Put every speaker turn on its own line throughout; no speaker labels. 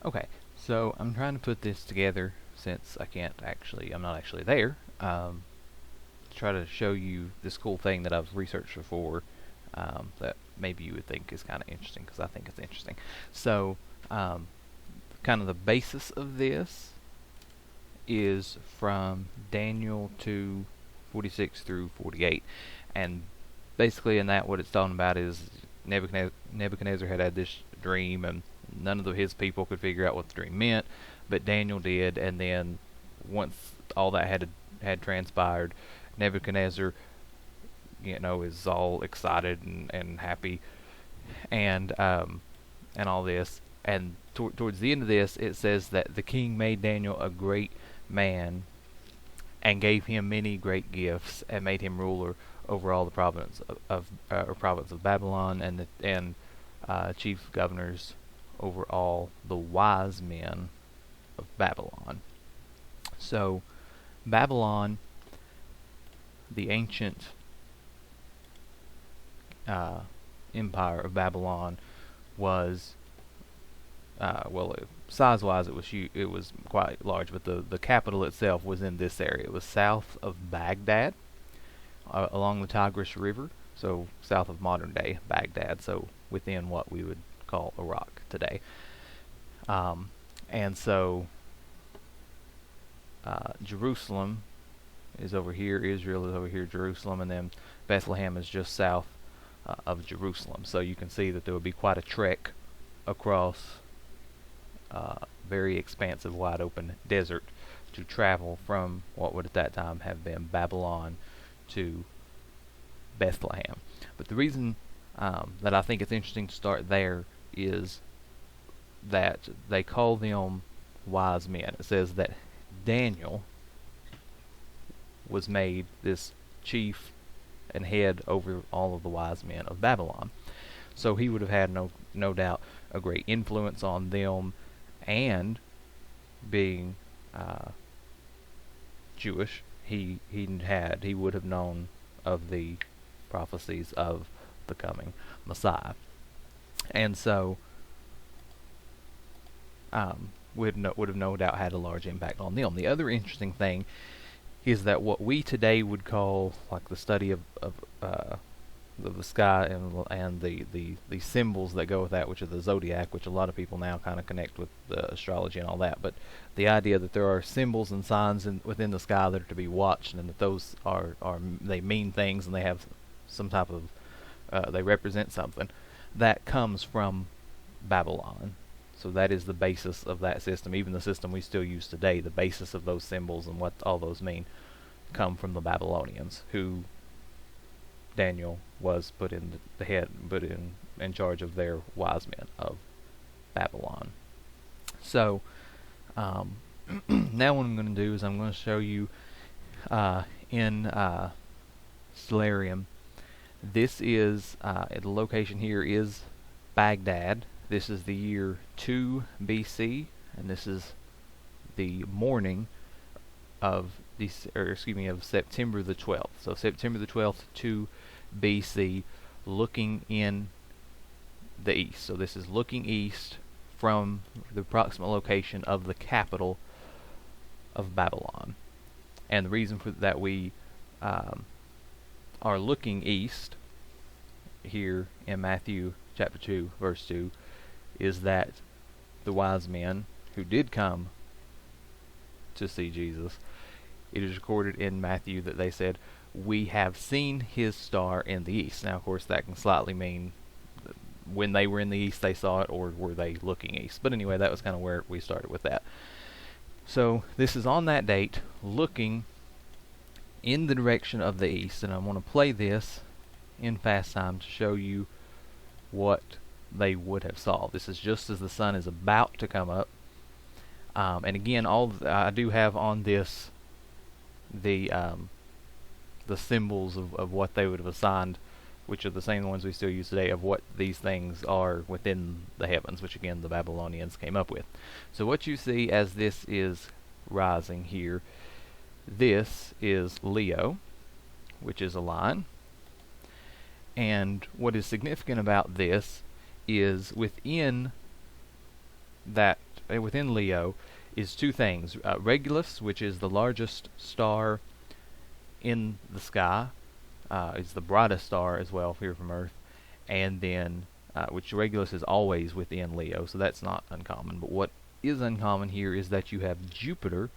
Okay, so I'm trying to put this together since I'm not actually there, to try to show you this cool thing that I've researched before, that maybe you would think is kind of interesting, because I think it's interesting. So, um, kind of the basis of this is from Daniel 2:46 through 48, and basically in that what it's talking about is Nebuchadnezzar had this dream, and none of his people could figure out what the dream meant, but Daniel did, and then once all that had transpired, Nebuchadnezzar, is all excited and happy, and all this, and towards the end of this, it says that the king made Daniel a great man and gave him many great gifts and made him ruler over all the province of Babylon, and chief governors over all the wise men of Babylon. So Babylon, the ancient empire of Babylon, was size-wise it was quite large, but the capital itself was in this area. It was south of Baghdad, along the Tigris River, so south of modern-day Baghdad, so within what we would call Iraq today. And so Jerusalem is over here, Israel is over here, Jerusalem, and then Bethlehem is just south of Jerusalem. So you can see that there would be quite a trek across very expansive, wide open desert to travel from what would at that time have been Babylon to Bethlehem. But the reason that I think it's interesting to start there is that they call them wise men. It says that Daniel was made this chief and head over all of the wise men of Babylon. So he would have had no doubt a great influence on them, and being Jewish, he would have known of the prophecies of the coming Messiah, and so would have no doubt had a large impact on them. The other interesting thing is that what we today would call like the study of the sky and the symbols that go with that, which are the zodiac, which a lot of people now kind of connect with astrology and all that. But the idea that there are symbols and signs within the sky that are to be watched, and that those are they mean things, and they have some type of they represent something, that comes from Babylon. So that is the basis of that system. Even the system we still use today, the basis of those symbols and what all those mean, come from the Babylonians, who Daniel was put in charge of their wise men of Babylon. So now what I'm going to do is I'm going to show you in Stellarium. This is the location here is Baghdad. This is the year 2 BC, and this is the morning of September the 12th. So September the 12th, 2 BC, looking in the east. So this is looking east from the approximate location of the capital of Babylon. And the reason for that we are looking east here in Matthew chapter 2, verse 2, is that the wise men who did come to see Jesus, it is recorded in Matthew that they said, "We have seen his star in the east." Now, of course, that can slightly mean when they were in the east they saw it, or were they looking east. But anyway, that was kind of where we started with that. So this is on that date, looking in the direction of the east, and I want to play this in fast time to show you what they would have saw. This is just as the sun is about to come up, and again, I do have on this the symbols of what they would have assigned, which are the same ones we still use today, of what these things are within the heavens, which again the Babylonians came up with. So what you see as this is rising here, this is Leo, which is a lion. And what is significant about this is within that within Leo is two things: Regulus, which is the largest star in the sky, is the brightest star as well here from Earth, and then which Regulus is always within Leo, so that's not uncommon. But what is uncommon here is that you have Jupiter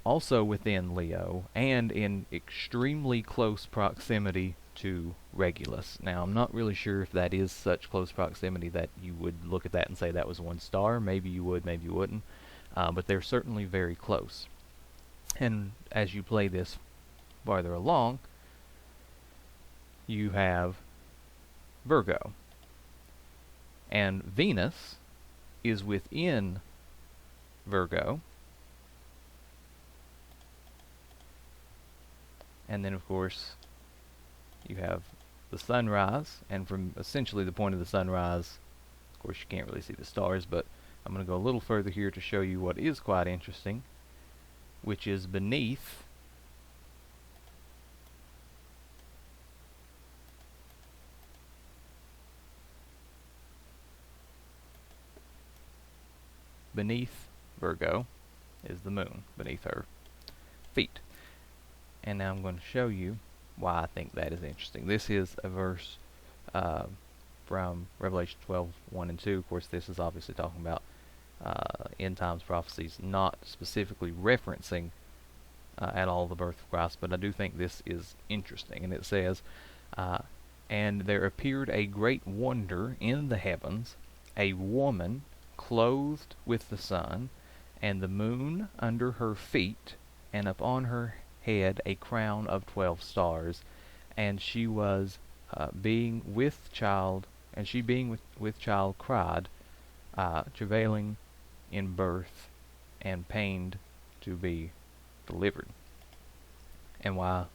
also within Leo and in extremely close proximity to Regulus. Now, I'm not really sure if that is such close proximity that you would look at that and say that was one star. Maybe you would, maybe you wouldn't, but they're certainly very close. And as you play this farther along, you have Virgo, and Venus is within Virgo, and then of course you have the sunrise, and from essentially the point of the sunrise, of course you can't really see the stars, but I'm going to go a little further here to show you what is quite interesting, which is beneath Virgo is the moon, beneath her feet. And now I'm going to show you why I think that is interesting. This is a verse from Revelation 12:1 and 2. Of course, this is obviously talking about end times prophecies, not specifically referencing at all the birth of Christ, but I do think this is interesting. And it says, and there appeared a great wonder in the heavens, a woman clothed with the sun, and the moon under her feet, and upon her head a crown of 12 stars. And she was being with child, and she being with child cried, travailing in birth, and pained to be delivered. And why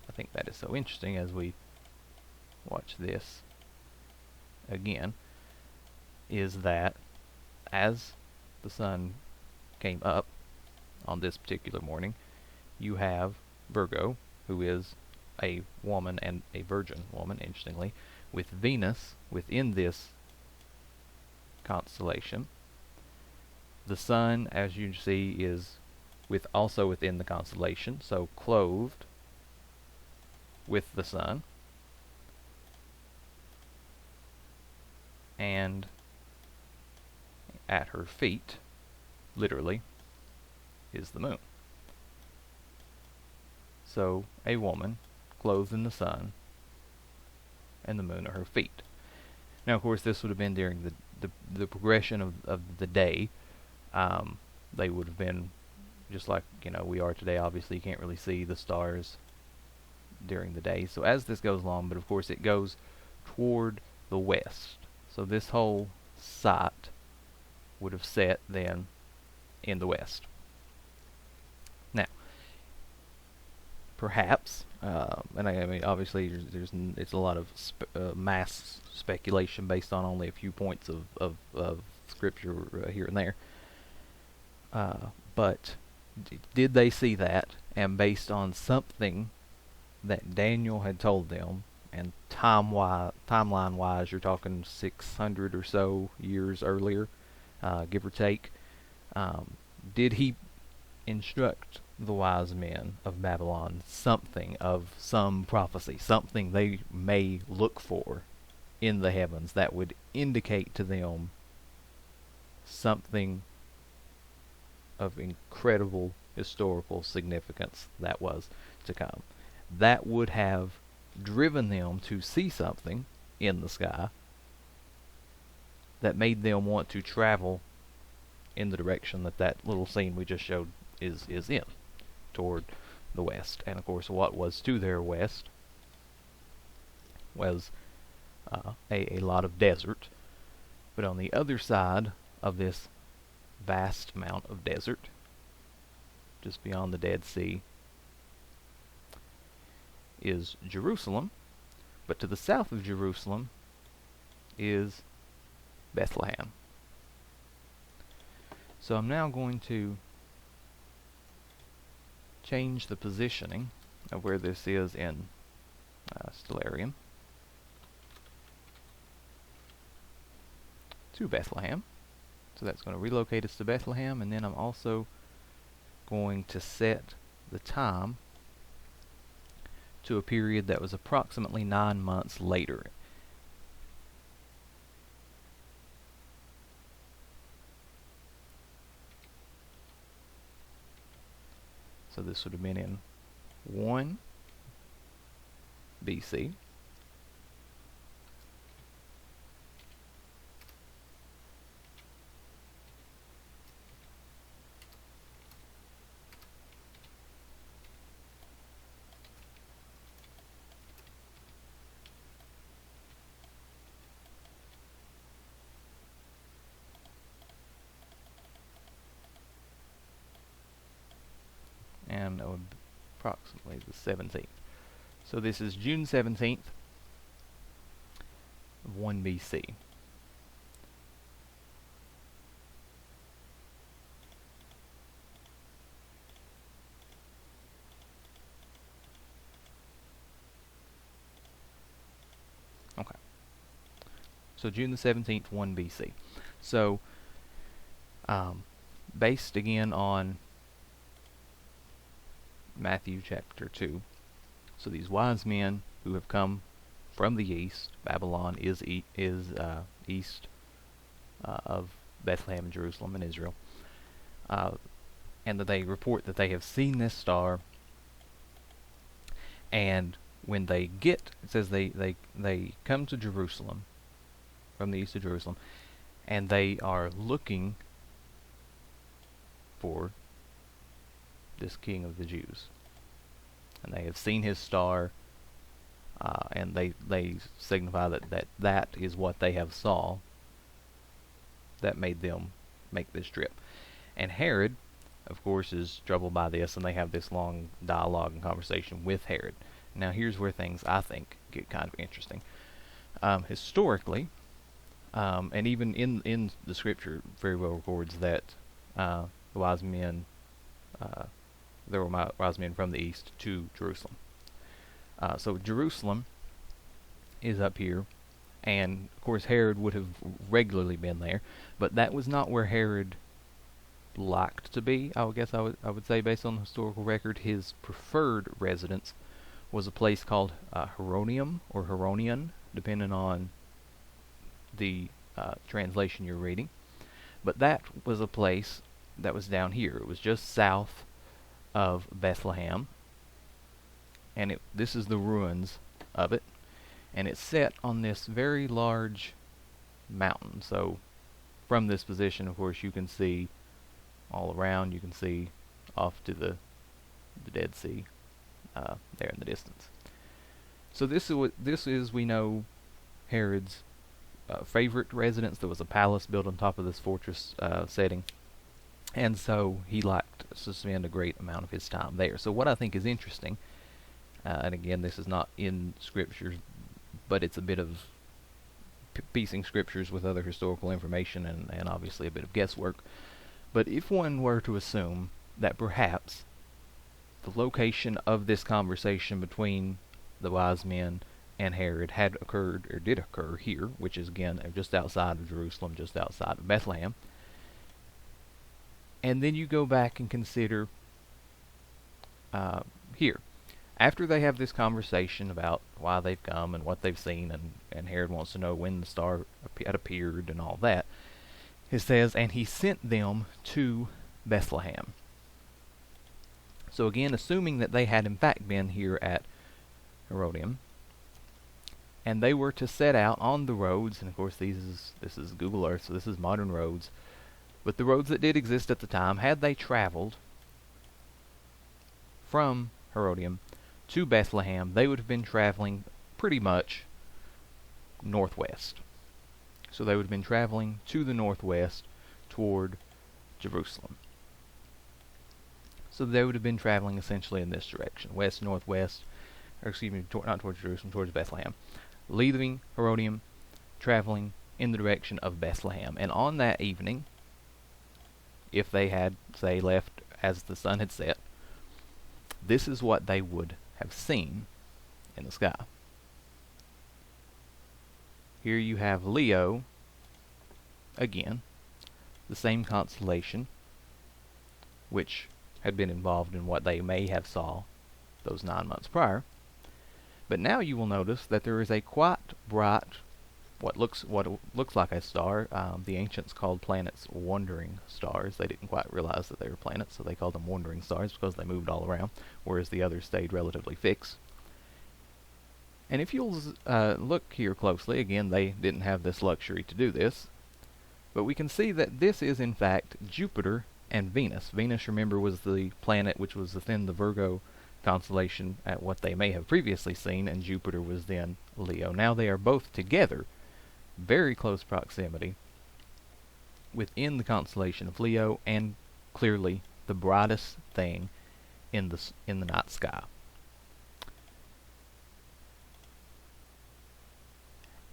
I think that is so interesting as we watch this again is that as the sun came up on this particular morning, you have Virgo, who is a woman and a virgin woman, interestingly, with Venus within this constellation. The sun, as you see, is also within the constellation, so clothed with the sun. And at her feet, literally, is the moon. So, a woman clothed in the sun, and the moon at her feet. Now, of course, this would have been during the progression of the day. They would have been just like we are today. Obviously, you can't really see the stars during the day. So as this goes along, but of course it goes toward the west. So this whole site would have set then in the west. Now, perhaps, and I mean obviously it's a lot of mass speculation based on only a few points of scripture here and there. But did they see that, and based on something that Daniel had told them, and timeline-wise, you're talking 600 or so years earlier, give or take, did he instruct the wise men of Babylon something of some prophecy, something they may look for in the heavens that would indicate to them something of incredible historical significance that was to come, that would have driven them to see something in the sky that made them want to travel in the direction that little scene we just showed is in, toward the west. And of course, what was to their west was a lot of desert, but on the other side of this vast amount of desert, just beyond the Dead Sea, is Jerusalem, but to the south of Jerusalem is Bethlehem. So I'm now going to change the positioning of where this is in Stellarium to Bethlehem. So that's going to relocate us to Bethlehem, and then I'm also going to set the time to a period that was approximately 9 months later. So this would have been in 1 BC. And that would be approximately the 17th. So this is June 17th of 1 BC. Okay. So June the 17th, 1 BC. So, based again on Matthew chapter 2. So these wise men who have come from the east, Babylon is east of Bethlehem and Jerusalem and Israel, and that they report that they have seen this star, and when they get, it says they come to Jerusalem, from the east of Jerusalem, and they are looking for this king of the Jews. And they have seen his star, and they signify that is what they have saw that made them make this trip. And Herod, of course, is troubled by this, and they have this long dialogue and conversation with Herod. Now here's where things, I think, get kind of interesting. Historically, and even in the scripture very well records that the wise men, there were wise men from the east to Jerusalem. So Jerusalem is up here, and of course Herod would have regularly been there, but that was not where Herod liked to be. I would say, based on the historical record, his preferred residence was a place called Heronium or Heronion, depending on the translation you're reading. But that was a place that was down here. It was just south of Bethlehem, and this is the ruins of it, and it's set on this very large mountain. So from this position, of course, you can see all around. You can see off to the Dead Sea there in the distance. So this is we know, Herod's favorite residence. There was a palace built on top of this fortress setting, and so he liked to spend a great amount of his time there. So what I think is interesting, and again, this is not in scriptures, but it's a bit of piecing scriptures with other historical information, and obviously a bit of guesswork. But if one were to assume that perhaps the location of this conversation between the wise men and Herod had occurred, or did occur, here, which is again just outside of Jerusalem, just outside of Bethlehem, and then you go back and consider here, after they have this conversation about why they've come and what they've seen, and Herod wants to know when the star had appeared and all that, it says, and he sent them to Bethlehem. So again, assuming that they had in fact been here at Herodium, and they were to set out on the roads, and of course this is Google Earth, so this is modern roads, but the roads that did exist at the time, had they traveled from Herodium to Bethlehem, they would have been traveling pretty much northwest. So they would have been traveling to the northwest toward Jerusalem. So they would have been traveling essentially in this direction, west-northwest, or excuse me, not towards Jerusalem, towards Bethlehem. Leaving Herodium, traveling in the direction of Bethlehem. And on that evening, if they had, say, left as the sun had set, this is what they would have seen in the sky. Here you have Leo, again, the same constellation, which had been involved in what they may have saw those 9 months prior. But now you will notice that there is a quite bright, what looks like a star. The ancients called planets wandering stars. They didn't quite realize that they were planets, so they called them wandering stars because they moved all around, whereas the others stayed relatively fixed. And if you'll look here closely, again, they didn't have this luxury to do this, but we can see that this is in fact Jupiter and Venus. Venus, remember, was the planet which was within the Virgo constellation at what they may have previously seen, and Jupiter was then Leo. Now they are both together, very close proximity, within the constellation of Leo, and clearly the brightest thing in the night sky.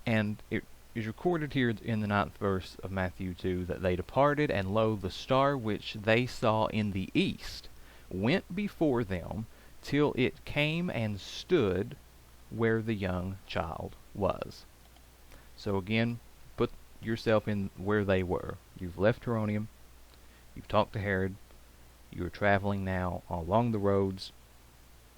And it is recorded here in the 9th verse of Matthew 2 that they departed, and lo, the star which they saw in the east went before them till it came and stood where the young child was. So again, put yourself in where they were. You've left Heronium, you've talked to Herod, you are traveling now along the roads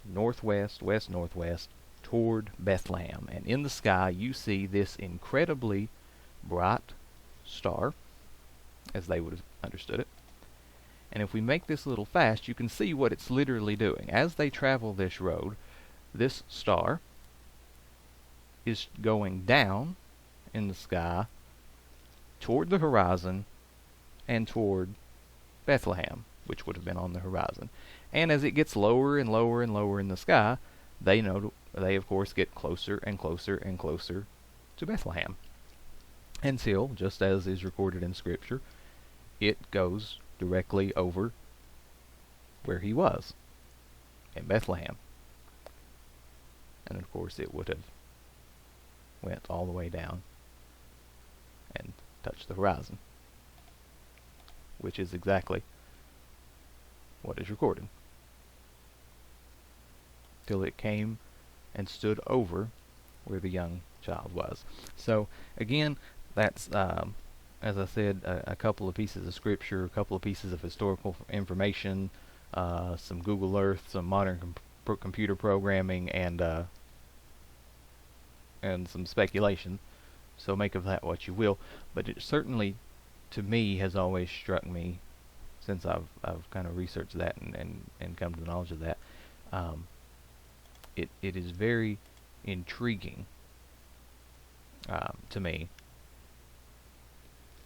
northwest, west-northwest, toward Bethlehem, and in the sky you see this incredibly bright star, as they would have understood it. And if we make this a little fast, you can see what it's literally doing. As they travel this road, this star is going down in the sky toward the horizon and toward Bethlehem, which would have been on the horizon. And as it gets lower and lower and lower in the sky, they of course get closer and closer and closer to Bethlehem, until, just as is recorded in Scripture, it goes directly over where he was, in Bethlehem. And of course it would have went all the way down and touched the horizon, which is exactly what is recorded, till it came and stood over where the young child was. So again, that's as I said, a couple of pieces of scripture, a couple of pieces of historical information, some Google Earth, some modern computer programming, and some speculation. So make of that what you will. But it certainly, to me, has always struck me, since I've kind of researched that and come to the knowledge of that, it is very intriguing to me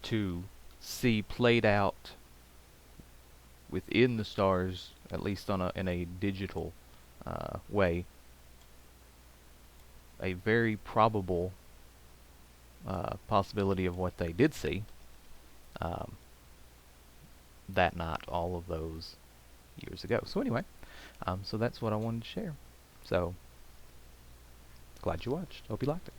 to see played out within the stars, at least in a digital way, a very probable possibility of what they did see that night, all of those years ago. So anyway, so that's what I wanted to share. So glad you watched. Hope you liked it.